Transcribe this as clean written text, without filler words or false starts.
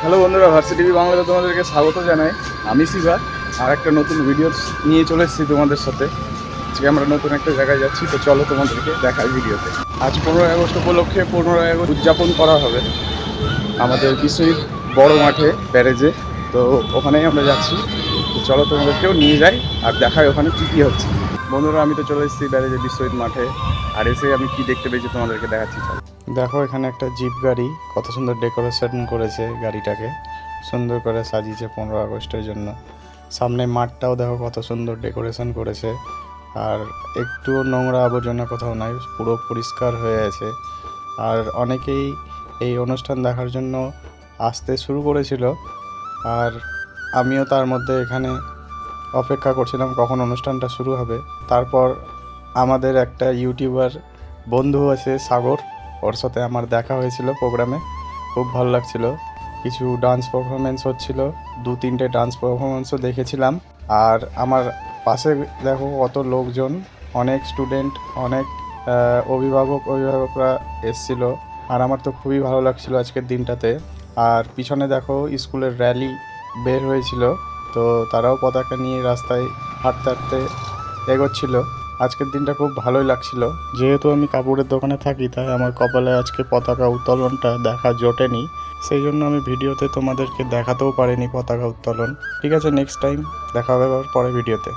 Hello বন্ধুরা, varsity বাংলাতে তোমাদেরকে স্বাগত জানাই। আমি শিবা, আর একটা নতুন ভিডিও নিয়ে চলে এসেছি তোমাদের সাথে। আজকে আমরা নতুন একটা জায়গায় যাচ্ছি, তো চলো তোমাদেরকে দেখাই ভিডিওতে। আজ 15ই আগস্ট উপলক্ষে 15ই আগস্ট উদযাপন করা হবে আমাদের বিশ্বজিৎ বড় মাঠে ব্যারেজে। তো ওখানেই আমরা যাচ্ছি, তো চলো তোমাদেরকেও নিয়ে যাই আর দেখাই ওখানে কী কী হচ্ছে। বন্ধুরা, আমি তো চলে এসেছি ব্যারেজে বিশ্বজিৎ মাঠে, আর এসে আমি কি দেখতে পেয়েছি তোমাদেরকে দেখাচ্ছি। চলো দেখো, এখানে একটা জিপ গাড়ি, কত সুন্দর ডেকোরেশন করেছে, গাড়িটাকে সুন্দর করে সাজিয়েছে 15 আগস্টের জন্য। সামনে মাঠটাও দেখো কত সুন্দর ডেকোরেশন করেছে, আর একটুও নোংরা আবর্জনা কোথাও নাই, পুরো পরিষ্কার হয়ে আছে। আর অনেকেই এই অনুষ্ঠান দেখার জন্য আসতে শুরু করেছিল, আর আমিও তার মধ্যে এখানে অপেক্ষা করছিলাম কখন অনুষ্ঠানটা শুরু হবে। তারপর আমাদের একটা ইউটিউবার বন্ধু আছে সাগর, ওর সাথে আমার দেখা হয়েছিল প্রোগ্রামে, খুব ভালো লাগছিল। কিছু ডান্স পারফরমেন্স হচ্ছিল, 2-3টে ডান্স পারফরমেন্সও দেখেছিলাম। আর আমার পাশে দেখো কত লোকজন, অনেক স্টুডেন্ট, অনেক অভিভাবকরা এসছিল। আর আমার তো খুবই ভালো লাগছিল আজকের দিনটাতে। আর পিছনে দেখো স্কুলের র্যালি বের হয়েছিল, তো তারাও পতাকা নিয়ে রাস্তায় হাঁটতে হাঁটতে এগোচ্ছিল। আজকের দিনটা খুব ভালোই লাগছিল। যেহেতু আমি কাপড়ের দোকানে থাকি, তাই আমার কপালে আজকে পতাকা উত্তোলনটা দেখা জোটেনি, সেই জন্য আমি ভিডিওতে তোমাদেরকে দেখাতেও পারিনি পতাকা উত্তোলন। ঠিক আছে, নেক্সট টাইম দেখা হবে আবার পরে ভিডিওতে।